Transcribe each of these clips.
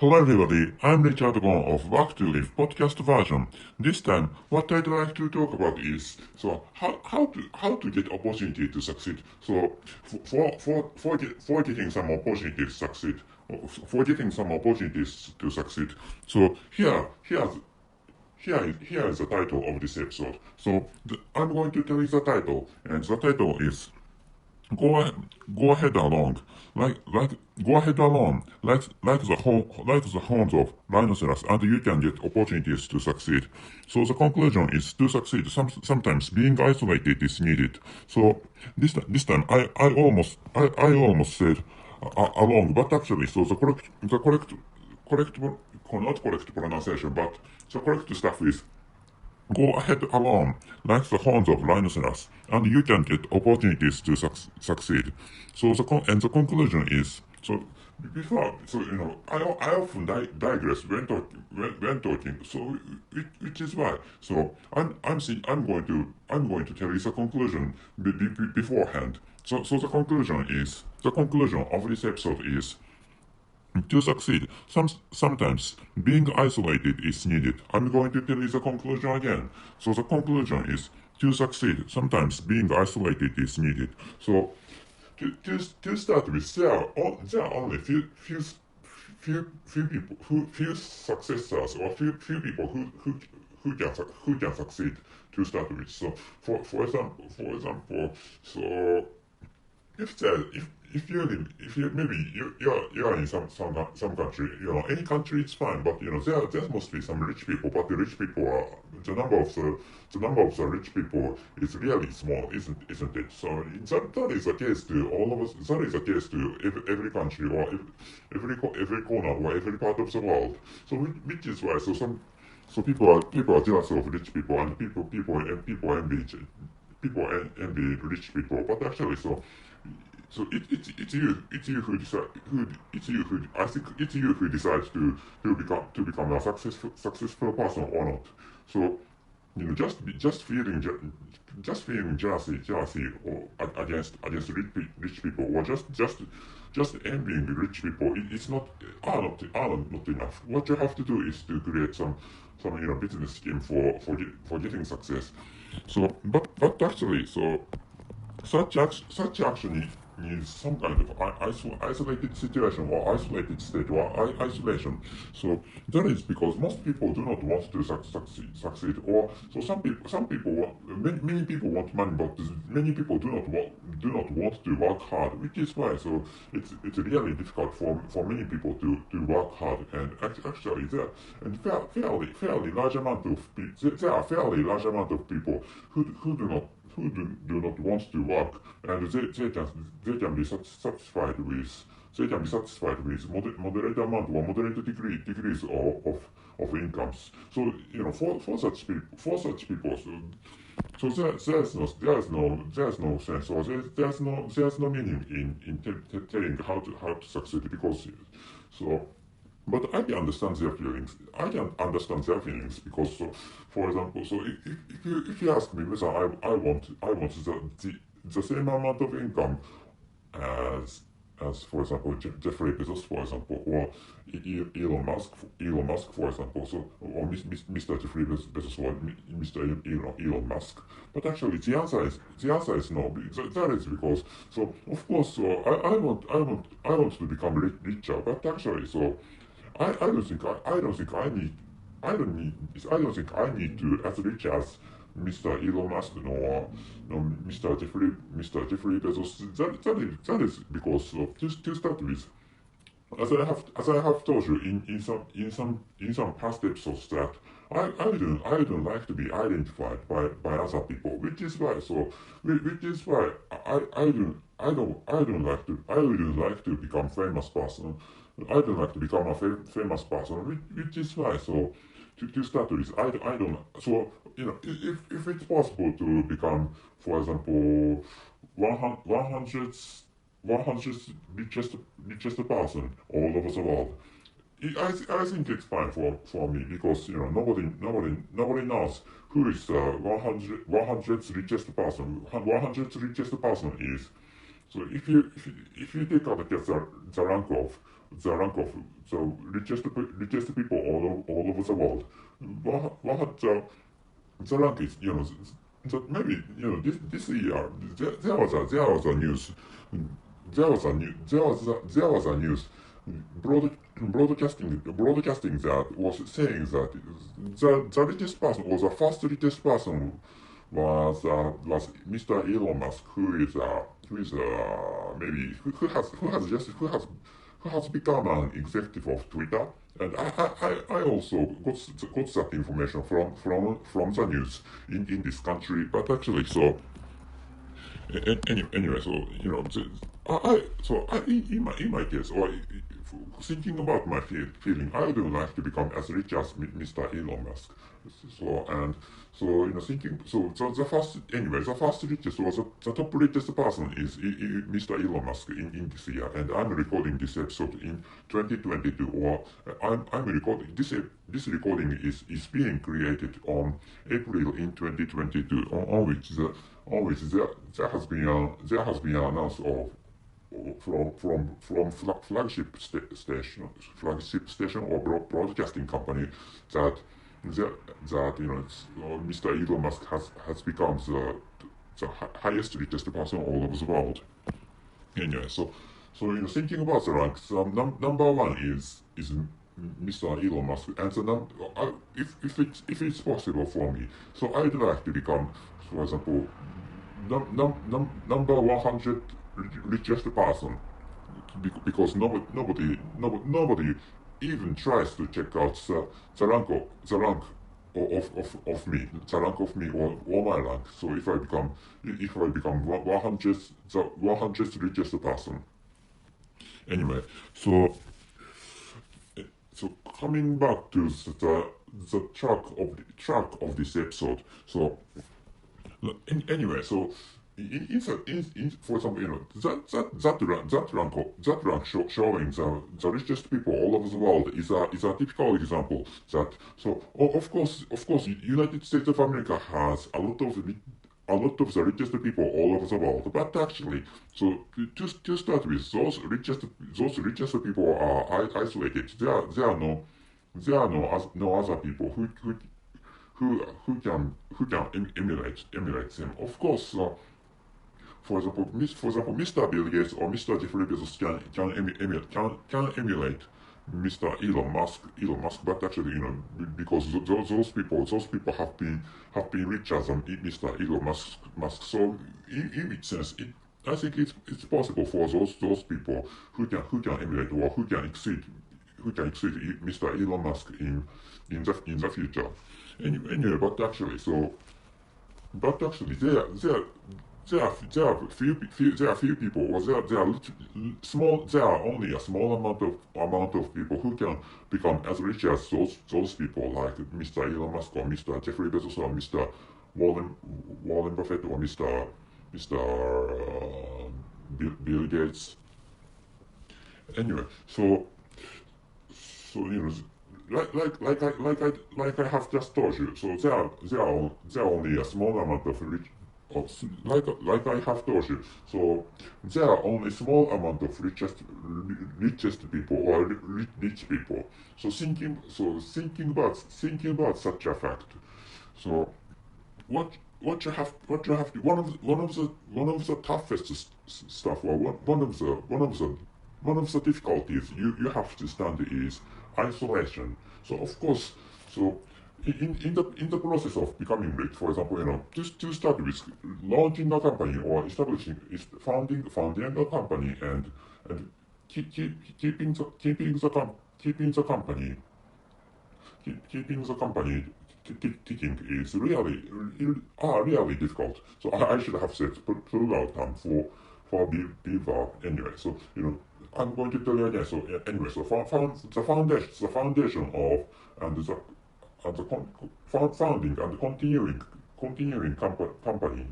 Hello everybody, I'm Richard Gon of Back to Live podcast version. This time, what I'd like to talk about is how to get opportunity to succeed. So for getting some opportunity to succeed, for getting some opportunities to succeed. So here is the title of this episode. I'm going to tell you the title, and the title is Go go ahead along, like go ahead along, like the horns of rhinoceros, and you can get opportunities to succeed. So the conclusion is to succeed. Sometimes being isolated is needed. So this time I almost said along, but actually correct not correct pronunciation, but the correct stuff is go ahead alone, like the horns of rhinoceros, and you can get opportunities to succeed. The conclusion is I often digress when talking. Which is why I'm going to tell you the conclusion beforehand. The conclusion of this episode is to succeed, sometimes being isolated is needed. I'm going to tell you the conclusion again. So the conclusion is to succeed, sometimes being isolated is needed. So to start with, there are only few people few successors or few people who can succeed to start with. So for example, so if you maybe you're in some country, any country it's fine, but there must be some rich people, but the rich people are the number of the rich people is really small, isn't it? So that is the case to all of us. That is the case to every country or every corner or every part of the world. So which is why people are jealous of rich people, and people envy rich people, but actually it's you who decide who it's you who I think it's you who decides to become a successful person or not. So just feeling jealousy or against rich people, or just envying rich people, it's not not enough. What you have to do is to create some business scheme for getting success. So but actually such action needs some kind of isolated situation or isolated state or isolation. So that is because most people do not want to succeed. Or so some people many people want money, but many people do not want to work hard, which is why it's really difficult for many people to work hard. And actually fairly large amount of there are fairly large amount of people who do not want to work, and they can be satisfied with moderate amount or moderate degrees of incomes. So for such people, there's no sense, or there's no meaning in telling how to succeed, because so. But I can understand their feelings. Because, for example, if you ask me whether I want the same amount of income as for example Jeffrey Bezos, for example, or Elon Musk, for example, or Mr. Jeffrey Bezos or Mr. Elon Musk. But actually the answer is no. That is because of course I want to become richer, but actually I don't think I don't think I need to as rich as Mr. Elon Musk nor Mr. Jeffrey Bezos. That is because to start with, as I have told you in some past episodes, that I don't like to be identified by other people, which is why I don't like to become famous person. I don't like to become a famous person, which is why to start with, I don't. So if it's possible to become, for example, 100 richest person all over the world, I think it's fine for me, because nobody knows who is 100th richest person. 100th richest person is. So if you take a look at the rank of the richest people all over the world, what the rank is, maybe this year there was a news there was a news broadcasting that was saying that the richest person or the first richest person was Mr. Elon Musk, maybe who has become an executive of Twitter. And I also got that information from the news in this country. But actually, so anyway, so in my case, or thinking about my feeling, I would like to become as rich as Mr. Elon Musk. Thinking, the first richest, or the top richest person is Mr. Elon Musk in this year, and I'm recording this episode in 2022, or I'm recording this recording is being created on April in 2022, on which there has been an announcement of from flagship station or broadcasting company that Mr. Elon Musk has become the highest richest person all over the world. Anyway, thinking about the ranks, number one is Mr. Elon Musk, and if it's possible for me, so I'd like to become, for example, number 100 richest person, because nobody even tries to check out the rank of me or my rank. So if I become 100 the 100th richest person. Anyway, so coming back to the track of this episode. So anyway, so for example, that rank showing the richest people all over the world is a typical example that, so of course United States of America has a lot of the richest people all over the world, but actually, so to start with, those richest people are isolated. There are no other people who can emulate them. Of course, for example, Mr. Bill Gates or Mr. Jeffrey Bezos can emulate Mr. Elon Musk, but actually, because those people have been richer than Mr. Elon Musk. So in its sense, I think it's possible for those people who can emulate or who can exceed Mr. Elon Musk in the future. Anyway, but actually, there are few people, or there are only a small amount of people who can become as rich as those people, like Mr. Elon Musk or Mr. Jeffrey Bezos or Mr. Warren Buffett or Mr. Bill Gates. Anyway, so like I have just told you, so there are only a small amount of rich. Like I have told you, so there are only small amount of richest people or rich people. So thinking about such a fact. So what you have to, one of the toughest stuff, or one of the difficulties you have to stand is isolation. So of course, so in the process of becoming rich, for example, to start with launching a company or founding a company and keeping the company ticking is really difficult. So I should have said plural term for beaver. Anyway, so I'm going to tell you again. So anyway, so the foundation of and the founding and continuing a company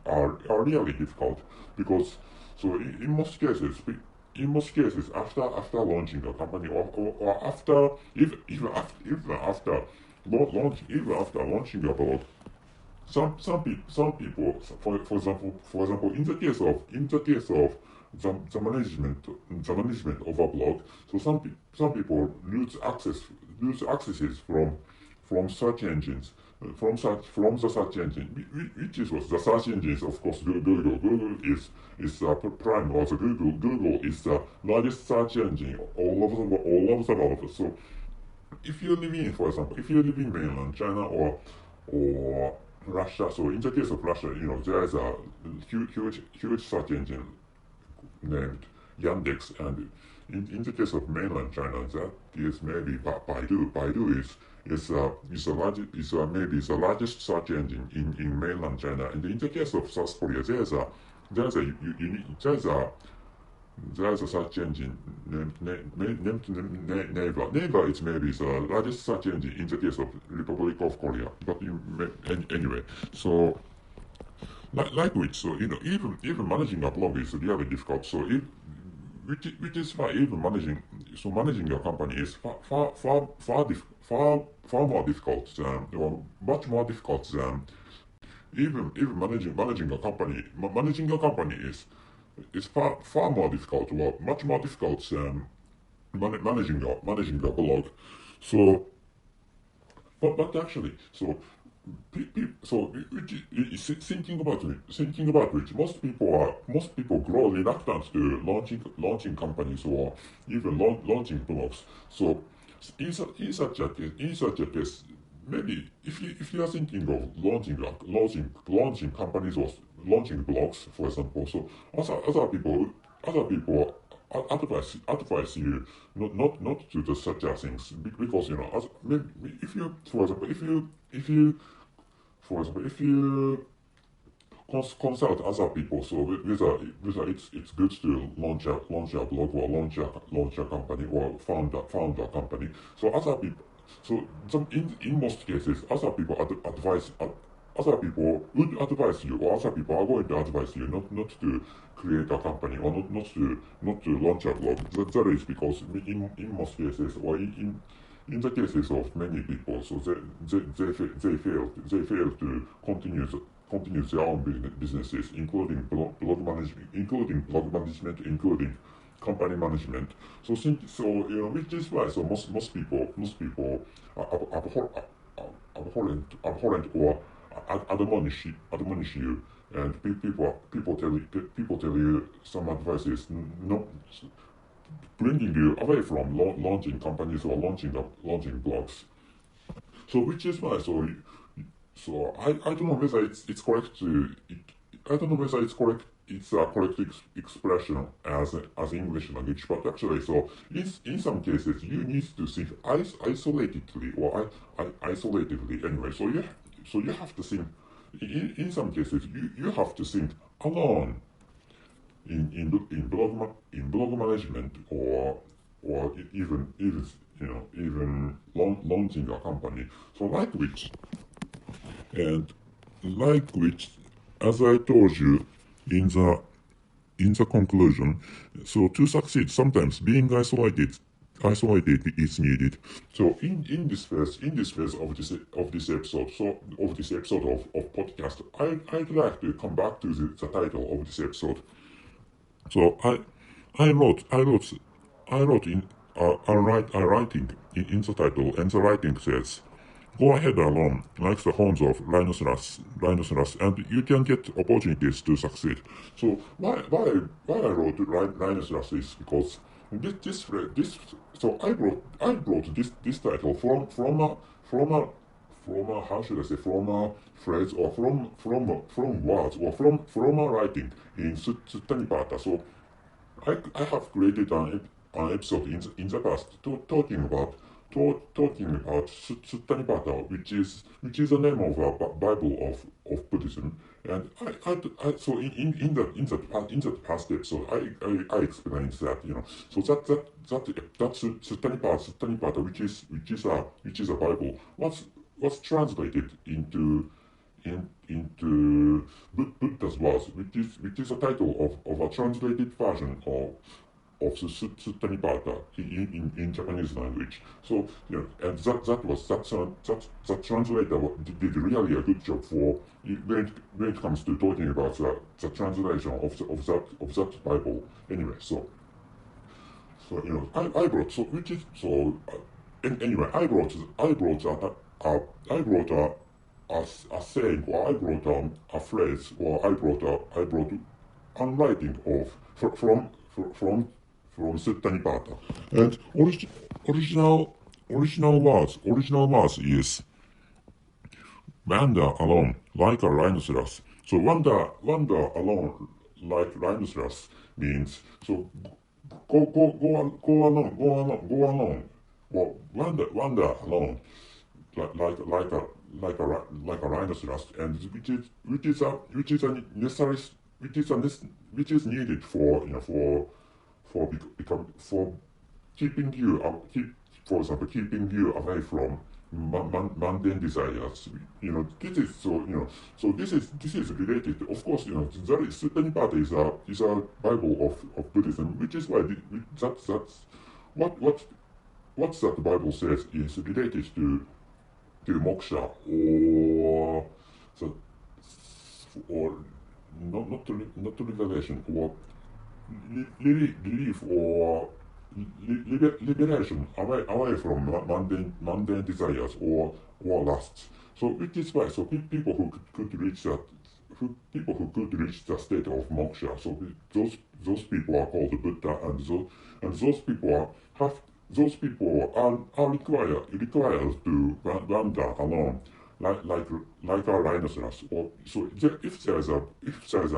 are really difficult, because so in most cases after launching a company, or even after launching a boat, some people, for example, in the case of the management of a blog, so some people lose accesses from search engines, from the search engine, which is what the search engines, of course, Google is prime, also Google is the largest search engine all over the world. So if you live in, for example, if you live in mainland China or Russia, so in the case of Russia, there is a huge search engine named Yandex, and in the case of mainland China, that is maybe Baidu. Baidu maybe the largest search engine in mainland China, and in the case of South Korea, there's a search engine named Naver. Naver is maybe the largest search engine in the case of Republic of Korea. But anyway, so like which, so even managing a blog is really difficult. So which is why even managing a company is far more difficult than, or much more difficult than even managing a company. Managing a company is far more difficult, or much more difficult than managing a blog. So, but actually, so thinking about which, most people grow reluctant to launching companies, or even launching blogs. So in such a case, maybe if you are thinking of launching companies or launching blogs, for example, so other people advise you not to do such a things, because maybe if you, for example, if you consult other people, so whether it's good to launch a blog, or launch a company, or found a company. So other people, so in most cases, other people would advise you, or other people are going to advise you not to create a company, or not to launch a blog. That is because in most cases, or in the cases of many people, so they fail to continue their own businesses, including blog management, including company management. So which is why, so most people abhorrent or admonish you, and people tell you some advices, not bringing you away from launching companies, or launching blogs. So which is why, so I don't know whether it's correct to I don't know whether it's a correct expression as English language, but actually, so in some cases you need to think isolatedly, or isolatedly anyway. So you have to think, in some cases you have to think alone in blog management, or even launching a company. So like which, as I told you in the conclusion, so to succeed, sometimes being isolated is needed. So in this phase of this episode, of podcast, I'd like to come back to the title of this episode. So I wrote in a writing in the title, and the writing says, "Go ahead alone, like the horns of rhinoceros, and you can get opportunities to succeed." So why I wrote rhinoceros is because this so I brought this title from a how should I say, from a phrase, or from words, or from a writing in Suttanipata. So I have created an episode in the past talking about Suttanipata, which is the name of a Bible of Buddhism. And so in the past episode, I explained that, so that Suttanipata, which is a Bible, was translated into Buddha's words, which is a title of a translated version of Sutanipata in Japanese language. So and that translator did really a good job for when it comes to talking about the translation of that Bible. Anyway, I brought anyway I brought a saying, or I brought a phrase, or I brought a writing of from Sutta and original words is wander alone like a rhinoceros. So wander alone like rhinoceros means go alone. Well, wander alone like a rhinoceros, and which is a necessary which is needed for keeping you for example keeping you away from mundane desires. This is so this is related. Of course, there is Sutanipata is a Bible of Buddhism, which is why that's what that Bible says is related to moksha or not to revelation or relief or liberation away from mundane desires or lusts. So which is why people who could reach the state of moksha. So those people are called the Buddha, and those people are required to wander alone like a rhinoceros. Or so if there is a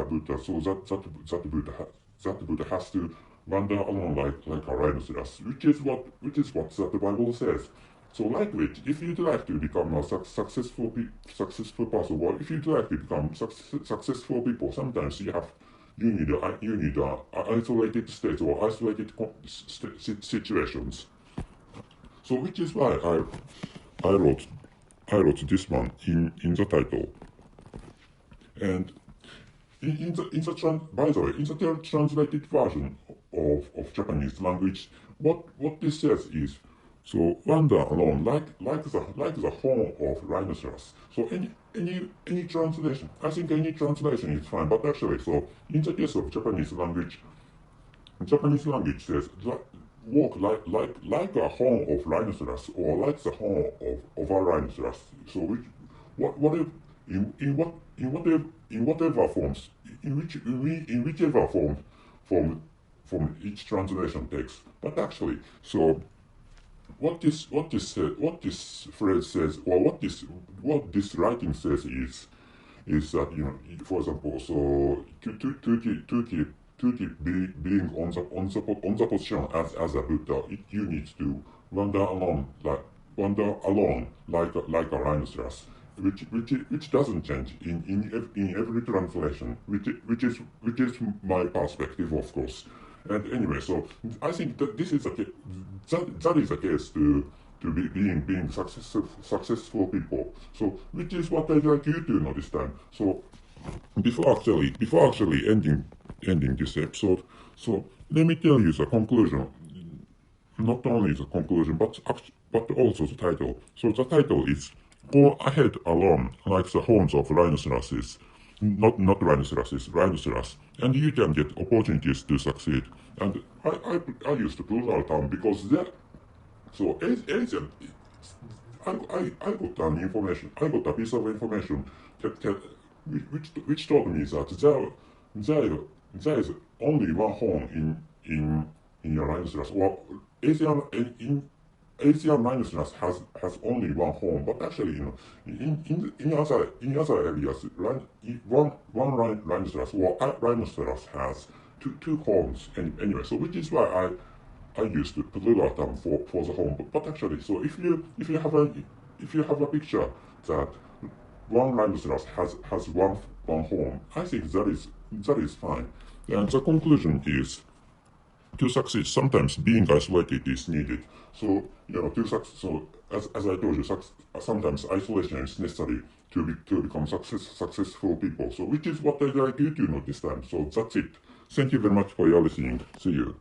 Buddha, so that Buddha has to wander alone like a rhinoceros, which is what the Bible says. So likewise, if you'd like to become a successful person, or if you'd like to become successful people, sometimes you need a isolated state or isolated situations. So which is why I wrote this one in the title. And by the way, in the translated version of Japanese language, what this says is, so wander alone like the horn of rhinoceros. So any translation, I think any translation is fine. But actually, so in the case of Japanese language says walk like a horn of rhinoceros, or like the horn of a rhinoceros. So in whichever form each translation takes. But actually, so what this phrase says, or what this writing says is that for example, so to keep being on the position as a Buddha, you need to wander alone like a rhinoceros, which doesn't change in every translation, which is my perspective, of course. And anyway, so I think that this is that is a case to being successful people. So which is what I'd like you to know this time. So before actually ending this episode, so let me tell you the conclusion. Not only the conclusion, but also the title. So the title is "Go Ahead Alone Like the Horns of Rhinoceroses." Not rhinoceros, and you can get opportunities to succeed. And I used to pull out because there. So Asian, I got a piece of information which told me that there is only one horn in a rhinoceros. Well, Asian rhinoceros has only one horn, but actually, in other areas, one rhinoceros or rhinoceros has two horns. Anyway, so which is why I used to pluralism for the horn. But actually, so if you have a picture that one rhinoceros has one horn, I think that is fine. And the conclusion is, to succeed, sometimes being isolated is needed. So as I told you, sometimes isolation is necessary to become successful people. So which is what I'd like you to know this time. So that's it. Thank you very much for your listening. See you.